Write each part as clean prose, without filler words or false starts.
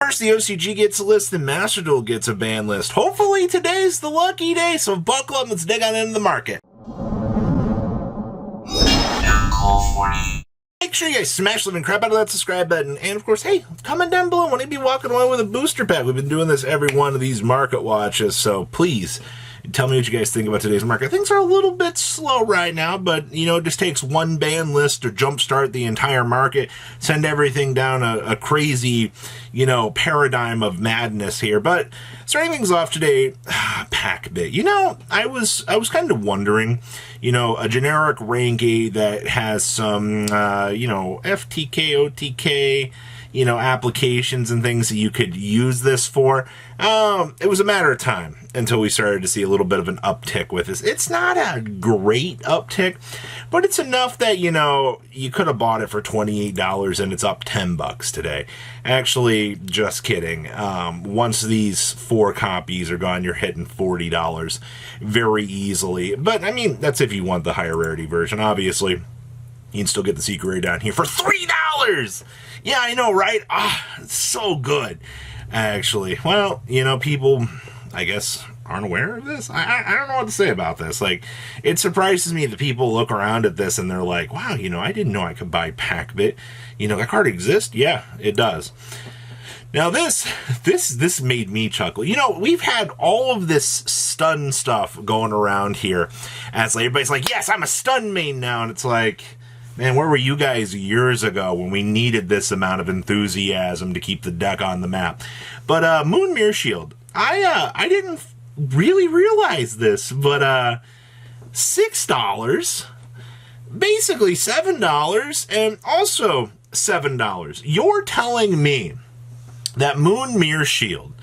First, the OCG gets a list, then Master Duel gets a ban list. Hopefully today's the lucky day, so buckle up and let's dig on into the market. Make sure you guys smash the living crap out of that subscribe button. And of course, hey, comment down below when you be walking away with a booster pack. We've been doing this every one of these market watches, so please tell me what you guys think about today's market. Things are a little bit slow right now, but, you know, it just takes one ban list to jumpstart the entire market, send everything down a crazy, you know, paradigm of madness here. But starting things off today, Packbit. You know, I was kind of wondering, you know, a generic rank 8 that has some, you know, FTK, OTK, you know, applications and things that you could use this for. It was a matter of time until we started to see a little bit of an uptick with this. It's not a great uptick, but it's enough that, you know, you could have bought it for $28 and it's up $10 today. Actually, just kidding. Once these 4 copies are gone, you're hitting $40 very easily. But, I mean, that's if you want the higher rarity version. Obviously, you can still get the secret rare down here for $3! Yeah, I know, right? It's so good, actually. Well, you know, people, I guess, aren't aware of this. I don't know what to say about this. Like, it surprises me that people look around at this and they're like, wow, you know, I didn't know I could buy Packbit. You know, that card exists? Yeah, it does. Now, this made me chuckle. You know, we've had all of this stun stuff going around here. As like, everybody's like, yes, I'm a stun main now. And it's like, man, where were you guys years ago when we needed this amount of enthusiasm to keep the deck on the map? But Mir Shield, I didn't really realize this, but $6, basically $7, and also $7. You're telling me that Mir Shield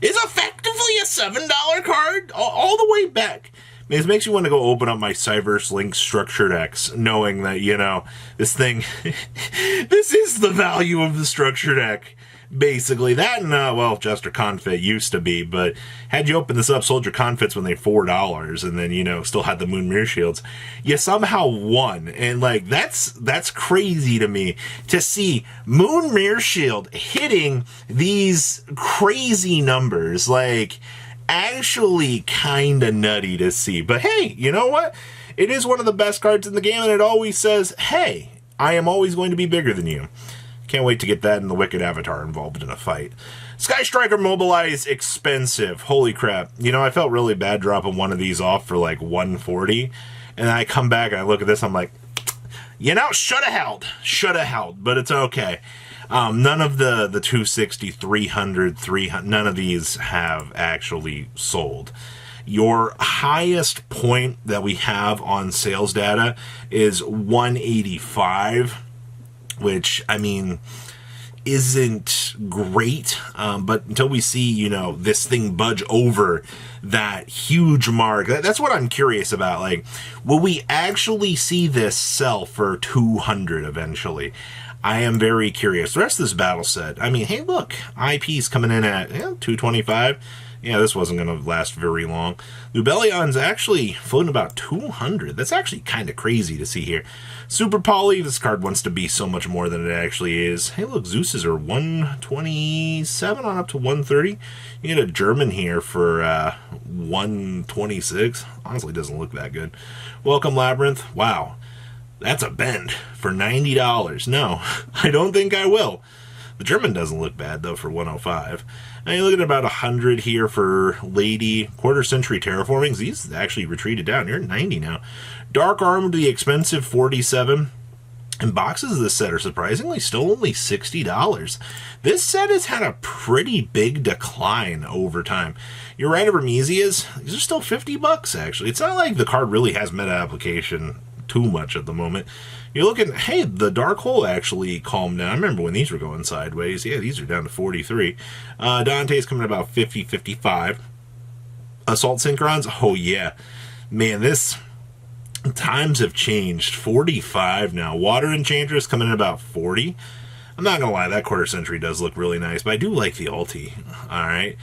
is effectively a $7 card all the way back? I mean, this makes you want to go open up my Cyverse Link Structured X, knowing that, you know, this thing, this is the value of the Structured X, basically. That and, well, Jester Confit used to be, but had you open this up, sold your Confits when they $4, and then, you know, still had the Mir Shields, you somehow won. And, like, that's crazy to me, to see Mir Shield hitting these crazy numbers, like, actually kind of nutty to see. But hey, you know what? It is one of the best cards in the game, and it always says, hey, I am always going to be bigger than you. Can't wait to get that and the Wicked Avatar involved in a fight. Striker Mobilization, expensive. Holy crap. You know, I felt really bad dropping one of these off for like $140, and then I come back and I look at this, I'm like, you know, should have held, but it's okay. None of the 260, 300, 300, none of these have actually sold. Your highest point that we have on sales data is 185, which, I mean, isn't great, but until we see, you know, this thing budge over that huge mark, that's what I'm curious about. Like, will we actually see this sell for 200 eventually? I am very curious. The rest of this battle set, I mean, hey, look, IP's coming in at 225. Yeah, this wasn't going to last very long. Lubellion's actually floating about 200. That's actually kind of crazy to see here. Super Poly, this card wants to be so much more than it actually is. Hey, look, Zeus's are 127 on up to 130. You get a German here for 126. Honestly, doesn't look that good. Welcome, Labyrinth. Wow. That's a bend for $90. No, I don't think I will. The German doesn't look bad, though, for 105. And you look at about 100 here for Lady. Quarter Century Terraformings. These actually retreated down. You're at 90 now. Dark Arm, the expensive 47. And boxes of this set are surprisingly still only $60. This set has had a pretty big decline over time. Your Rite of Ramesias, these are still $50, actually. It's not like the card really has meta application too much at the moment. You're looking, hey, the Dark Hole actually calmed down. I remember when these were going sideways. Yeah, these are down to 43. Dante's coming about 50, 55. Assault Synchrons, oh yeah. Man, this, times have changed. 45 now. Water Enchantress coming in about 40. I'm not gonna lie, that Quarter Century does look really nice, but I do like the ulti. Alright.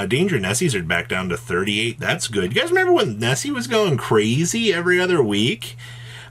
Danger Nessies are back down to 38. That's good. You guys remember when Nessie was going crazy every other week?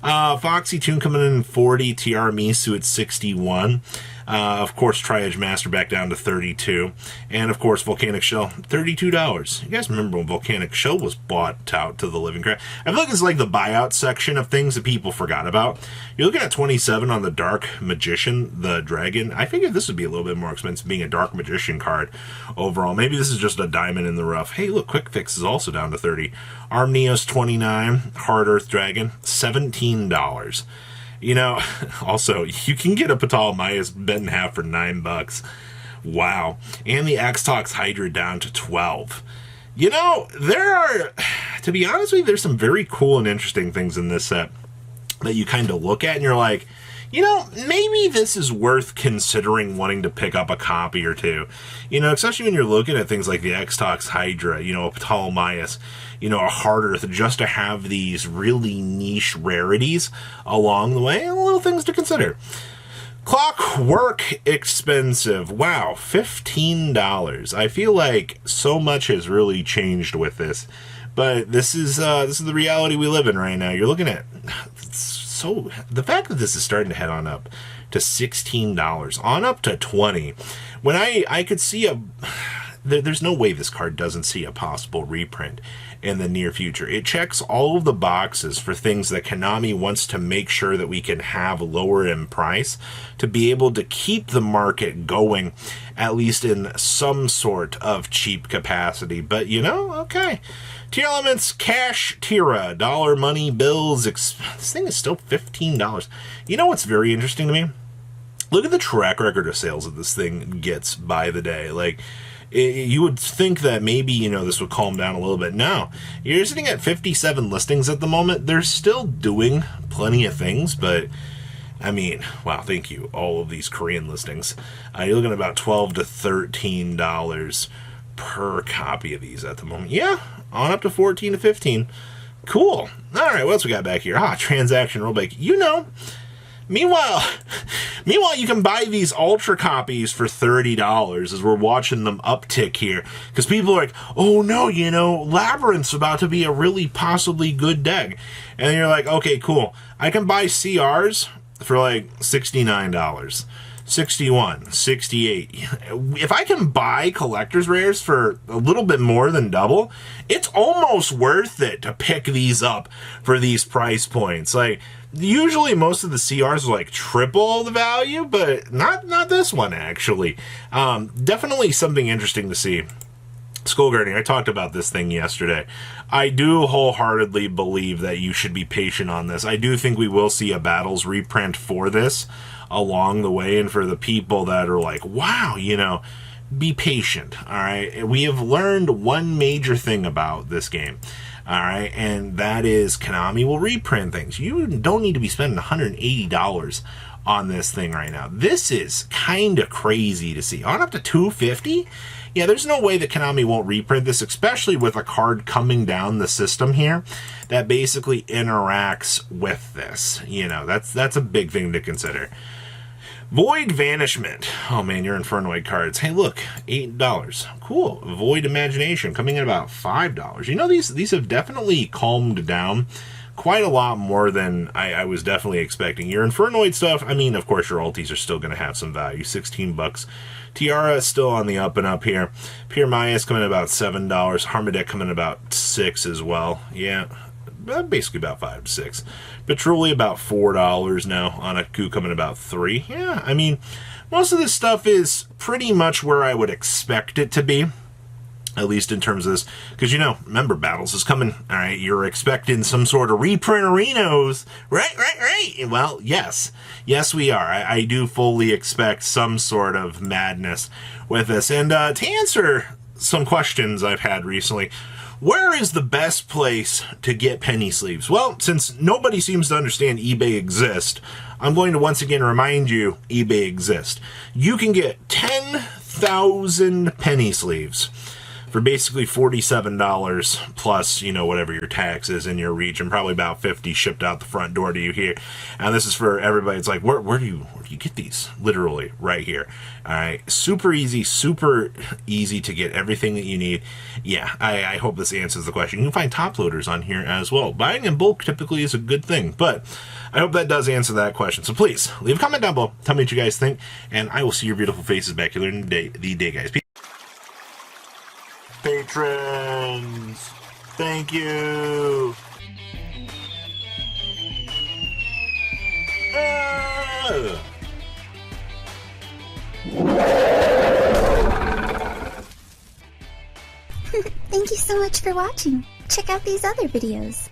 Foxy Toon coming in 40, TR Misu at 61. Of course, Tri-Edge Master back down to $32. And of course, Volcanic Shell, $32. You guys remember when Volcanic Shell was bought out to the living crap? I feel like it's like the buyout section of things that people forgot about. You're looking at $27 on the Dark Magician, the Dragon. I figured this would be a little bit more expensive being a Dark Magician card overall. Maybe this is just a diamond in the rough. Hey, look, Quick Fix is also down to $30. Armneos, $29. Hard Earth Dragon, $17. You know, also, you can get a Ptolemaios bent in half for $9. Wow. And the X-Tox Hydra down to $12. You know, there are, to be honest with you, there's some very cool and interesting things in this set that you kind of look at and you're like, you know, maybe this is worth considering wanting to pick up a copy or two. You know, especially when you're looking at things like the X-Tox Hydra, you know, a Ptolemaios, you know, a Hard Earth, just to have these really niche rarities along the way, and little things to consider. Clockwork expensive. Wow, $15. I feel like so much has really changed with this, but this is the reality we live in right now. You're looking at so the fact that this is starting to head on up to $16, on up to $20. When I could see there's no way this card doesn't see a possible reprint in the near future. It checks all of the boxes for things that Konami wants to make sure that we can have lower in price to be able to keep the market going, at least in some sort of cheap capacity. But, you know, okay. Tier Elements, Cash, Tira, Dollar, Money, Bills. This thing is still $15. You know what's very interesting to me? Look at the track record of sales that this thing gets by the day. Like, you would think that maybe, you know, this would calm down a little bit. No, you're sitting at 57 listings at the moment. They're still doing plenty of things, but I mean, wow, thank you. All of these Korean listings. You're looking at about $12 to $13 per copy of these at the moment. Yeah, on up to 14 to 15. Cool. All right, what else we got back here? Transaction rollback. You know, Meanwhile, you can buy these Ultra copies for $30 as we're watching them uptick here. Because people are like, oh no, you know, Labyrinth's about to be a really possibly good deck. And you're like, okay, cool. I can buy CRs for like $69. 61, 68. If I can buy collector's rares for a little bit more than double, it's almost worth it to pick these up for these price points. Like, usually most of the CRs are like triple the value, but not this one actually. Definitely something interesting to see. Skullguarding, I talked about this thing yesterday. I do wholeheartedly believe that you should be patient on this. I do think we will see a Battles reprint for this along the way, and for the people that are like, wow, you know, be patient, all right? We have learned one major thing about this game, all right, and that is Konami will reprint things. You don't need to be spending $180 on this thing right now. This is kind of crazy to see. On up to $250? Yeah, there's no way that Konami won't reprint this, especially with a card coming down the system here that basically interacts with this. You know, that's a big thing to consider. Void Vanishment. Oh man, you're Infernoid Cards. Hey, look, $8. Cool. Void Imagination coming in about $5. You know, these have definitely calmed down quite a lot more than I was definitely expecting. Your Infernoid stuff, I mean, of course, your ultis are still going to have some value. $16. Tiara is still on the up and up here. Pure Maya's coming in about $7. Harmadec coming in about $6 as well. Yeah, basically about 5 to 6. Petruli about $4 now. Anaku coming about $3. Yeah, I mean, most of this stuff is pretty much where I would expect it to be, at least in terms of this, because, you know, remember, Battles is coming. All right, you're expecting some sort of reprint arenas, right? Well, yes, we are. I do fully expect some sort of madness with this. And to answer some questions I've had recently, where is the best place to get penny sleeves? Well, since nobody seems to understand eBay exists, I'm going to once again remind you eBay exists. You can get 10,000 penny sleeves for basically $47 plus, you know, whatever your tax is in your region, probably about 50 shipped out the front door to you here. And this is for everybody. It's like, where do you get these? Literally right here. All right, super easy to get everything that you need. Yeah, I hope this answers the question. You can find top loaders on here as well. Buying in bulk typically is a good thing, but I hope that does answer that question. So please leave a comment down below. Tell me what you guys think, and I will see your beautiful faces back here in the day, guys. Peace. Patrons, thank you. Thank you so much for watching. Check out these other videos.